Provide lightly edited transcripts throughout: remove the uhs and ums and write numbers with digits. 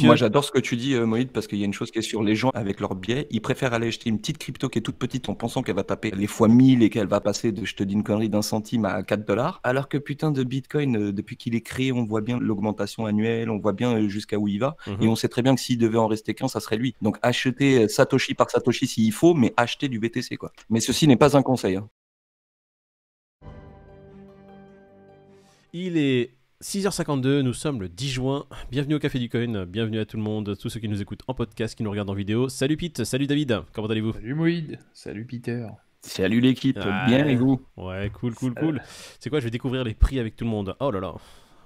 Moi, j'adore ce que tu dis, Moïd, parce qu'il y a une chose qui est sûre, les gens, avec leur biais, ils préfèrent aller acheter une petite crypto qui est toute petite en pensant qu'elle va taper les fois 1000 et qu'elle va passer de, je te dis une connerie, d'un centime à 4 dollars, alors que putain de Bitcoin, depuis qu'il est créé, on voit bien l'augmentation annuelle, on voit bien jusqu'à où il va, et on sait très bien que s'il devait en rester qu'un, ça serait lui. Donc acheter Satoshi par Satoshi s'il faut, mais acheter du BTC, quoi. Mais ceci n'est pas un conseil, hein. Il est 6h52, nous sommes le 10 juin. Bienvenue au Café du Coin, bienvenue à tout le monde, tous ceux qui nous écoutent en podcast, qui nous regardent en vidéo. Salut Pete, salut David, comment allez-vous? Salut Moïd, salut Peter. Salut l'équipe, bien et vous? Ouais, cool. C'est quoi, je vais découvrir les prix avec tout le monde. Oh là là,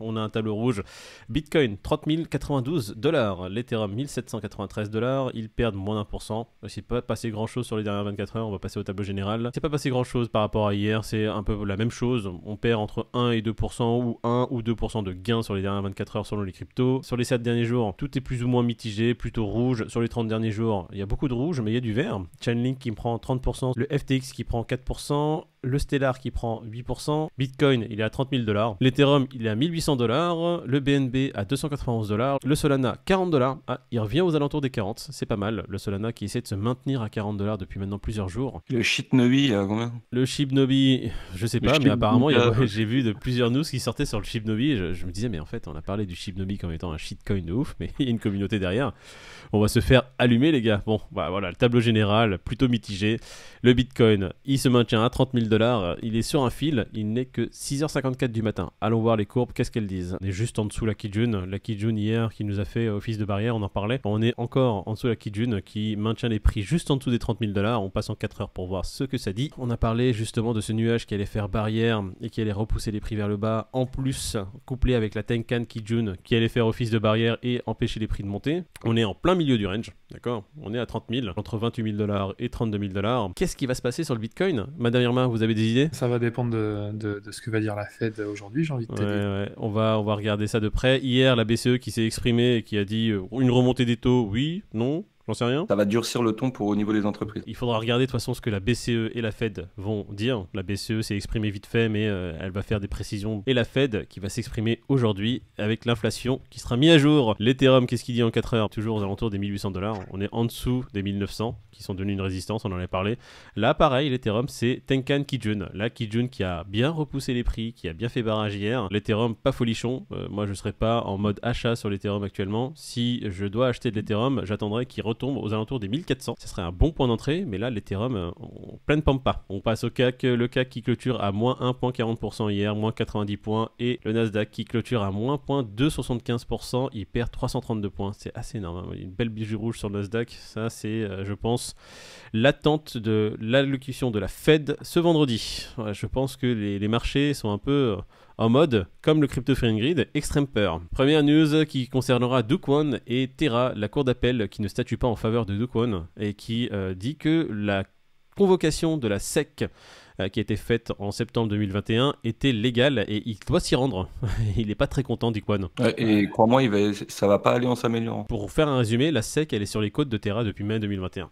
on a un tableau rouge. Bitcoin, 30 092 $. L'Ethereum, 1793 $. Ils perdent moins d'1%. C'est pas passé grand chose sur les dernières 24 heures. On va passer au tableau général. C'est pas passé grand chose par rapport à hier. C'est un peu la même chose. On perd entre 1 et 2% ou 1 ou 2% de gains sur les dernières 24 heures selon les cryptos. Sur les 7 derniers jours, tout est plus ou moins mitigé, plutôt rouge. Sur les 30 derniers jours, il y a beaucoup de rouge, mais il y a du vert. Chainlink qui prend 30%. Le FTX qui prend 4%. Le Stellar qui prend 8%, Bitcoin il est à 30 000 $, l'Ethereum il est à 1800 $, le BNB à 291 $, le Solana 40 $, ah, il revient aux alentours des 40, c'est pas mal, le Solana qui essaie de se maintenir à 40 $ depuis maintenant plusieurs jours. Le Shitnobi, combien? Le Shibnobi, je sais pas, mais apparemment j'ai vu de plusieurs news qui sortaient sur le Shibnobi, je me disais mais en fait on a parlé du Shibnobi comme étant un shitcoin de ouf, mais il y a une communauté derrière, on va se faire allumer les gars. Bon, bah voilà, le tableau général plutôt mitigé, le Bitcoin il se maintient à 30 000 $, il est sur un fil, il n'est que 6h54 du matin. Allons voir les courbes, qu'est-ce qu'elles disent. On est juste en dessous la Kijun. La Kijun hier qui nous a fait office de barrière, on en parlait. On est encore en dessous la Kijun qui maintient les prix juste en dessous des 30 000 $. On passe en 4 heures pour voir ce que ça dit. On a parlé justement de ce nuage qui allait faire barrière et qui allait repousser les prix vers le bas. En plus, couplé avec la Tenkan Kijun qui allait faire office de barrière et empêcher les prix de monter. On est en plein milieu du range, d'accord? On est à 30 000, entre 28 000 $ et 32 000 $. Qu'est-ce qui va se passer sur le Bitcoin? Madame Irma, vous avez des idées? Ça va dépendre de ce que va dire la Fed aujourd'hui, j'ai envie de te dire. Ouais. On va regarder ça de près. Hier, la BCE qui s'est exprimée et qui a dit une remontée des taux, oui, non, j'en sais rien. Ça va durcir le ton au niveau des entreprises. Il faudra regarder de toute façon ce que la BCE et la Fed vont dire. La BCE s'est exprimée vite fait, mais elle va faire des précisions. Et la Fed qui va s'exprimer aujourd'hui avec l'inflation qui sera mise à jour. L'Ethereum, qu'est-ce qu'il dit en 4 heures? Toujours aux alentours des 1800 $. On est en dessous des 1900 qui sont devenus une résistance, on en avait parlé. Là, pareil, l'Ethereum, c'est Tenkan Kijun. La Kijun qui a bien repoussé les prix, qui a bien fait barrage hier. L'Ethereum, pas folichon. Moi, je ne serais pas en mode achat sur l'Ethereum actuellement. Si je dois acheter de l'Ethereum, j'attendrai qu'il retombe aux alentours des 1400. Ce serait un bon point d'entrée, mais là, l'Ethereum, on pleine pampa. On passe au CAC, le CAC qui clôture à moins 1,40% hier, moins 90 points, et le Nasdaq qui clôture à moins 0,275%, il perd 332 points. C'est assez énorme, hein. Une belle bijou rouge sur le Nasdaq. Ça, c'est, je pense, l'attente de l'allocution de la Fed ce vendredi. Ouais, je pense que les marchés sont un peu en mode, comme le Crypto Fearing Grid, extrême peur. Première news qui concernera Do Kwon et Terra, la cour d'appel qui ne statue pas en faveur de Do Kwon et qui dit que la convocation de la SEC qui a été faite en septembre 2021 était légale et il doit s'y rendre. Il n'est pas très content, Do Kwon. Ouais, et crois-moi, ça va pas aller en s'améliorant. Pour faire un résumé, la SEC elle est sur les côtes de Terra depuis mai 2021.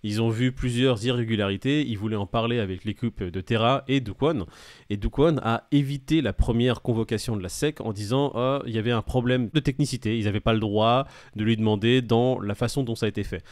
Ils ont vu plusieurs irrégularités, ils voulaient en parler avec l'équipe de Terra et Do Kwon. Et Do Kwon a évité la première convocation de la SEC en disant il y avait un problème de technicité, ils n'avaient pas le droit de lui demander dans la façon dont ça a été fait.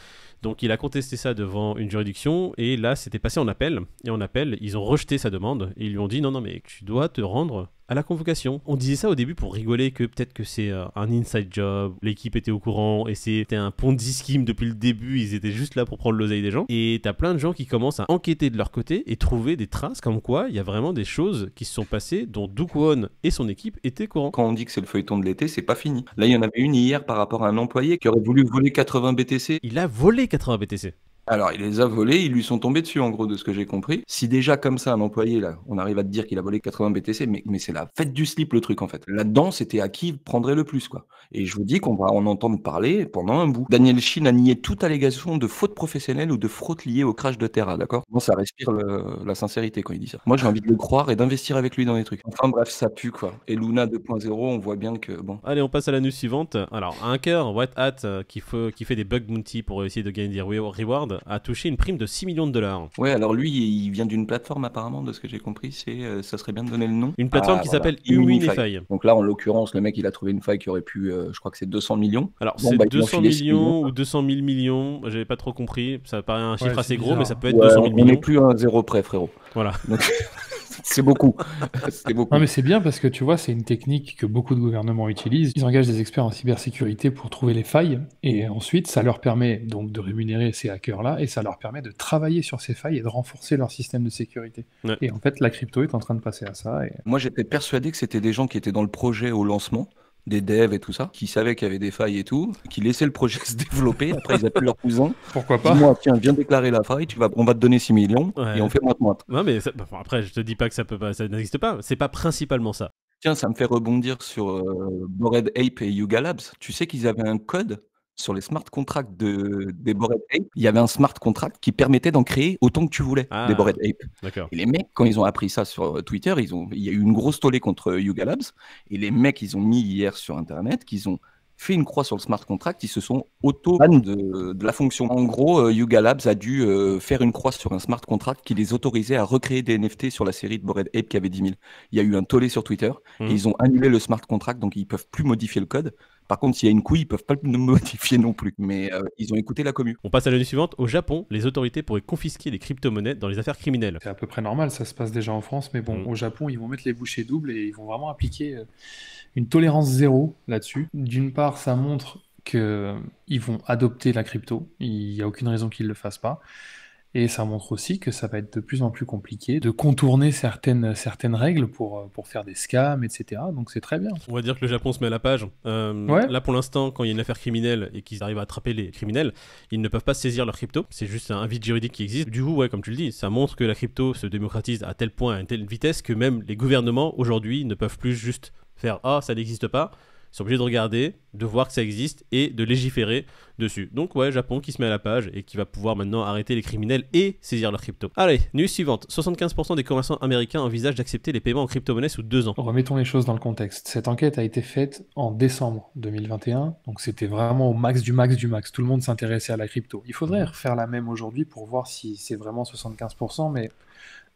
Donc il a contesté ça devant une juridiction et là c'était passé en appel. Et en appel, ils ont rejeté sa demande et ils lui ont dit non mais tu dois te rendre à la convocation. On disait ça au début pour rigoler que peut-être que c'est un inside job, l'équipe était au courant et c'était un Ponzi scheme depuis le début, ils étaient juste là pour prendre l'oseille des gens. Et t'as plein de gens qui commencent à enquêter de leur côté et trouver des traces comme quoi il y a vraiment des choses qui se sont passées dont Do Kwon et son équipe étaient courants. Quand on dit que c'est le feuilleton de l'été, c'est pas fini. Là, il y en avait une hier par rapport à un employé qui aurait voulu voler 80 BTC. Il a volé 80 BTC. Alors, il les a volés, ils lui sont tombés dessus, en gros, de ce que j'ai compris. Si déjà, comme ça, un employé, là, on arrive à te dire qu'il a volé 80 BTC, mais c'est la fête du slip, le truc, en fait. Là-dedans, c'était à qui prendrait le plus, quoi. Et je vous dis qu'on va en entendre parler pendant un bout. Daniel Shin a nié toute allégation de faute professionnelle ou de fraude liée au crash de Terra, d'accord? Bon, ça respire la sincérité quand il dit ça. Moi, j'ai envie de le croire et d'investir avec lui dans les trucs. Enfin, bref, ça pue, quoi. Et Luna 2.0, on voit bien que, bon. Allez, on passe à la news suivante. Alors, un hacker, White Hat, qui fait des bug bounty pour essayer de gagner des rewards, a touché une prime de 6 millions de dollars. Ouais, alors lui, il vient d'une plateforme apparemment, de ce que j'ai compris, ça serait bien de donner le nom. Une plateforme qui s'appelle Immunify. Donc là, en l'occurrence, le mec, il a trouvé une faille qui aurait pu, je crois que c'est 200 millions. Alors, Bon, c'est bah, ils vont 200 filer 6 millions ou 200 000 millions, j'avais pas trop compris. Ça paraît un chiffre Ouais, assez c'est gros, mais ça bizarre. peut être Ouais, 200 000 on n'est millions. plus à un zéro près, frérot. Voilà. Donc, c'est beaucoup. C'est beaucoup. Non, mais c'est bien parce que tu vois, c'est une technique que beaucoup de gouvernements utilisent. Ils engagent des experts en cybersécurité pour trouver les failles et ensuite ça leur permet donc de rémunérer ces hackers-là et ça leur permet de travailler sur ces failles et de renforcer leur système de sécurité. Ouais. Et en fait, la crypto est en train de passer à ça. Et... Moi, j'étais persuadé que c'était des gens qui étaient dans le projet au lancement, des devs et tout ça, qui savaient qu'il y avait des failles et tout, qui laissaient le projet se développer. Après, ils appellent leur cousin. Pourquoi pas? Dis-moi, tiens, viens déclarer la faille, on va te donner 6 millions Ouais. et on fait moite-moite. Non, mais bon, après, je te dis pas que ça n'existe pas. C'est pas principalement ça. Tiens, ça me fait rebondir sur Bored Ape et Yuga Labs. Tu sais qu'ils avaient un code sur les smart contracts des Bored Ape. Il y avait un smart contract qui permettait d'en créer autant que tu voulais, Ah. des Bored Ape. D'accord. Et les mecs, quand ils ont appris ça sur Twitter, il y a eu une grosse tollée contre Yuga Labs. Et les mecs, ils ont mis hier sur Internet qu'ils ont fait une croix sur le smart contract, ils se sont auto-ban de la fonction. En gros, Yuga Labs a dû faire une croix sur un smart contract qui les autorisait à recréer des NFT sur la série de Bored Ape qui avait 10 000. Il y a eu un tollé sur Twitter et ils ont annulé le smart contract, donc ils peuvent plus modifier le code. Par contre, s'il y a une couille, ils peuvent pas le modifier non plus. Mais ils ont écouté la commu. On passe à la news suivante. Au Japon, les autorités pourraient confisquer les crypto-monnaies dans les affaires criminelles. C'est à peu près normal, ça se passe déjà en France, mais bon, au Japon, ils vont mettre les bouchées doubles et ils vont vraiment appliquer une tolérance zéro là-dessus. D'une part, ça montre qu'ils vont adopter la crypto, il n'y a aucune raison qu'ils ne le fassent pas. Et ça montre aussi que ça va être de plus en plus compliqué de contourner certaines règles pour faire des scams, etc. Donc c'est très bien. On va dire que le Japon se met à la page. Ouais. Là, pour l'instant, quand il y a une affaire criminelle et qu'ils arrivent à attraper les criminels, ils ne peuvent pas saisir leur crypto. C'est juste un vide juridique qui existe. Du coup, ouais, comme tu le dis, ça montre que la crypto se démocratise à tel point, à une telle vitesse que même les gouvernements aujourd'hui ne peuvent plus juste faire « Ah, ça n'existe pas ». Ils sont obligés de regarder, de voir que ça existe et de légiférer dessus. Donc ouais, Japon qui se met à la page et qui va pouvoir maintenant arrêter les criminels et saisir leur crypto. Allez, news suivante. 75% des commerçants américains envisagent d'accepter les paiements en crypto-monnaie sous 2 ans. Remettons les choses dans le contexte. Cette enquête a été faite en décembre 2021, donc c'était vraiment au max du max du max. Tout le monde s'intéressait à la crypto. Il faudrait refaire la même aujourd'hui pour voir si c'est vraiment 75%, mais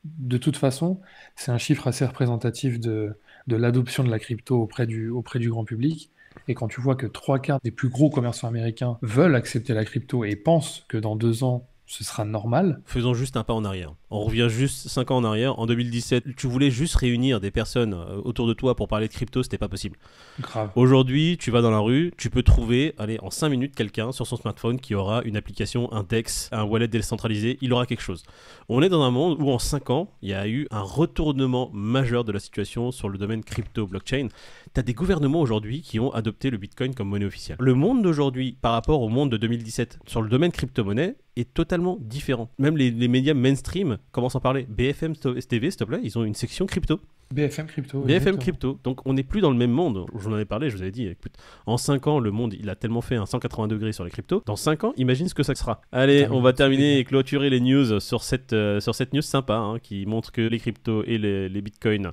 de toute façon, c'est un chiffre assez représentatif de l'adoption de la crypto auprès du grand public. Et quand tu vois que 3/4 des plus gros commerçants américains veulent accepter la crypto et pensent que dans 2 ans, ce sera normal. Faisons juste un pas en arrière. On revient juste 5 ans en arrière. En 2017, tu voulais juste réunir des personnes autour de toi pour parler de crypto, c'était pas possible. Grave. Aujourd'hui, tu vas dans la rue, tu peux trouver, allez, en 5 minutes, quelqu'un sur son smartphone qui aura une application, un DEX, un wallet décentralisé, il aura quelque chose. On est dans un monde où en 5 ans, il y a eu un retournement majeur de la situation sur le domaine crypto-blockchain. T'as des gouvernements aujourd'hui qui ont adopté le Bitcoin comme monnaie officielle. Le monde d'aujourd'hui, par rapport au monde de 2017, sur le domaine crypto-monnaie, est totalement différent. Même les médias mainstream commencent à en parler. BFM TV, s'il te plaît, ils ont une section crypto. BFM Crypto. BFM Crypto. Donc on n'est plus dans le même monde. Je vous en ai parlé, je vous avais dit, écoute, en 5 ans, le monde, il a tellement fait un 180 degrés sur les cryptos. Dans 5 ans, imagine ce que ça sera. Allez, on va terminer et clôturer les news sur cette news sympa hein, qui montre que les cryptos et les bitcoins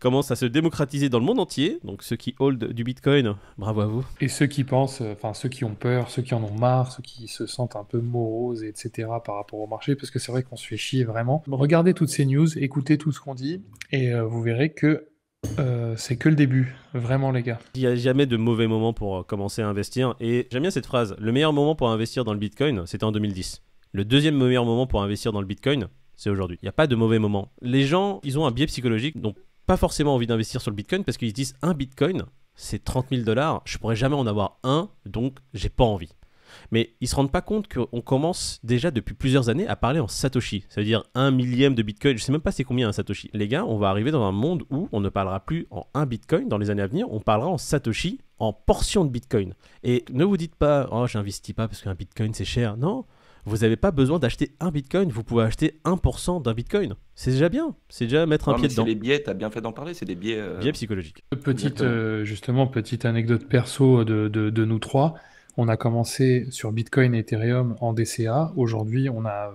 commencent à se démocratiser dans le monde entier. Donc ceux qui hold du bitcoin, bravo à vous. Et ceux qui pensent, enfin ceux qui ont peur, ceux qui en ont marre, ceux qui se sentent un peu moroses, etc. par rapport au marché, parce que c'est vrai qu'on se fait chier vraiment. Regardez toutes ces news, écoutez tout ce qu'on dit, et vous verrez que c'est que le début, vraiment les gars. Il n'y a jamais de mauvais moment pour commencer à investir. Et j'aime bien cette phrase, le meilleur moment pour investir dans le bitcoin, c'était en 2010. Le deuxième meilleur moment pour investir dans le bitcoin, c'est aujourd'hui. Il n'y a pas de mauvais moment. Les gens, ils ont un biais psychologique, donc pas forcément envie d'investir sur le bitcoin parce qu'ils se disent un bitcoin, c'est 30 000 $, je pourrais jamais en avoir un, donc j'ai pas envie. Mais ils se rendent pas compte qu'on commence déjà depuis plusieurs années à parler en Satoshi, c'est-à-dire 1/1000 de bitcoin, je sais même pas c'est combien un Satoshi. Les gars, on va arriver dans un monde où on ne parlera plus en 1 bitcoin dans les années à venir, on parlera en Satoshi, en portion de bitcoin. Et ne vous dites pas, oh j'investis pas parce qu'un bitcoin c'est cher, non. Vous n'avez pas besoin d'acheter un bitcoin, vous pouvez acheter 1% d'un bitcoin. C'est déjà bien, c'est déjà mettre un pied dedans. C'est les biais, t'as bien fait d'en parler, c'est des biais... Biais psychologiques. Petite anecdote perso de nous trois. On a commencé sur Bitcoin et Ethereum en DCA. Aujourd'hui, on a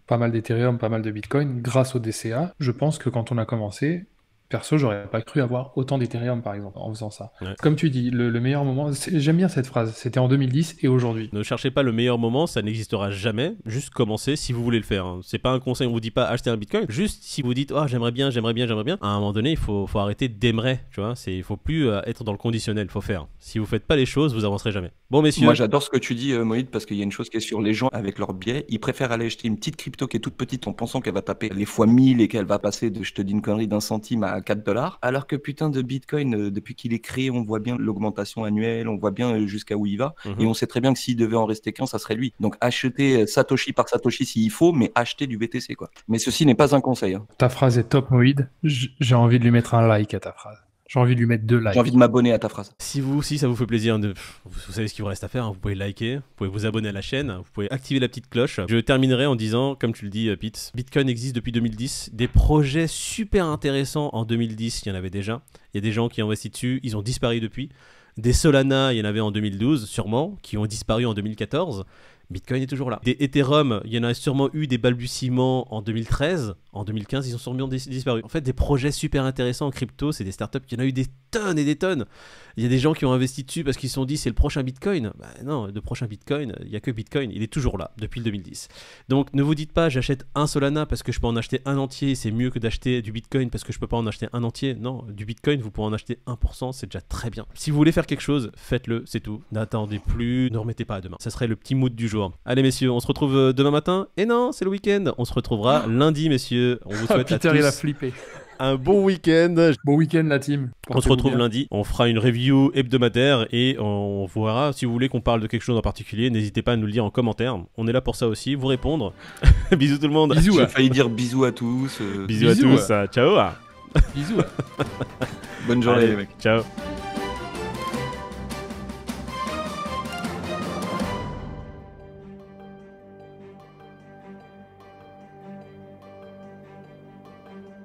pas mal d'Ethereum, pas mal de Bitcoin grâce au DCA. Je pense que quand on a commencé, Perso, j'aurais pas cru avoir autant d'Ethereum, par exemple, en faisant ça. Ouais. Comme tu dis, le meilleur moment, j'aime bien cette phrase, c'était en 2010 et aujourd'hui. Ne cherchez pas le meilleur moment, ça n'existera jamais. Juste commencez si vous voulez le faire. Hein. C'est pas un conseil, on vous dit pas acheter un bitcoin. Juste si vous dites, oh, j'aimerais bien. À un moment donné, il faut arrêter d'aimerais. Tu vois, il faut plus être dans le conditionnel, il faut faire. Si vous faites pas les choses, vous avancerez jamais. Bon, messieurs. Moi, j'adore ce que tu dis, Moïd, parce qu'il y a une chose qui est sur les gens avec leur biais. Ils préfèrent aller acheter une petite crypto qui est toute petite en pensant qu'elle va taper les fois 1000 et qu'elle va passer de, je te dis une connerie, d'un centime à 4 $. Alors que putain de Bitcoin, depuis qu'il est créé, on voit bien l'augmentation annuelle, on voit bien jusqu'à où il va. Et on sait très bien que s'il devait en rester qu'un, ça serait lui. Donc acheter Satoshi par Satoshi s'il faut, mais acheter du BTC, quoi. Mais ceci n'est pas un conseil. Hein. Ta phrase est top, Moïd. J'ai envie de lui mettre un like à ta phrase. J'ai envie de lui mettre 2 likes. J'ai envie de m'abonner à ta phrase. Si vous aussi ça vous fait plaisir, vous savez ce qu'il vous reste à faire, hein. Vous pouvez liker, vous pouvez vous abonner à la chaîne, vous pouvez activer la petite cloche. Je terminerai en disant, comme tu le dis Pete, Bitcoin existe depuis 2010, des projets super intéressants en 2010, il y en avait déjà. Il y a des gens qui ont investi dessus, ils ont disparu depuis. Des Solana, il y en avait en 2012 sûrement, qui ont disparu en 2014. Bitcoin est toujours là. Des Ethereum, il y en a sûrement eu des balbutiements en 2013. En 2015, ils ont sûrement disparu. En fait, des projets super intéressants en crypto, c'est des startups qui en a eu des tonnes et des tonnes. Il y a des gens qui ont investi dessus parce qu'ils se sont dit c'est le prochain Bitcoin. Bah non, le prochain Bitcoin, il n'y a que Bitcoin. Il est toujours là depuis le 2010. Donc ne vous dites pas j'achète un Solana parce que je peux en acheter un entier. C'est mieux que d'acheter du Bitcoin parce que je peux pas en acheter un entier. Non, du Bitcoin, vous pouvez en acheter 1%. C'est déjà très bien. Si vous voulez faire quelque chose, faites-le, c'est tout. N'attendez plus, ne remettez pas à demain. Ça serait le petit mood du jour. Allez messieurs, on se retrouve demain matin. Et non, c'est le week-end. On se retrouvera lundi messieurs. On vous souhaite Peter, à tous il a flippé. un bon week-end. Bon week-end la team. On se retrouve lundi, on fera une review hebdomadaire et on verra si vous voulez qu'on parle de quelque chose en particulier, n'hésitez pas à nous le dire en commentaire. On est là pour ça aussi, vous répondre. Bisous tout le monde. Bisous. J'ai failli dire bisous à tous. Bisous à tous. Ciao. Bisous. Bonne journée les mecs. Ciao.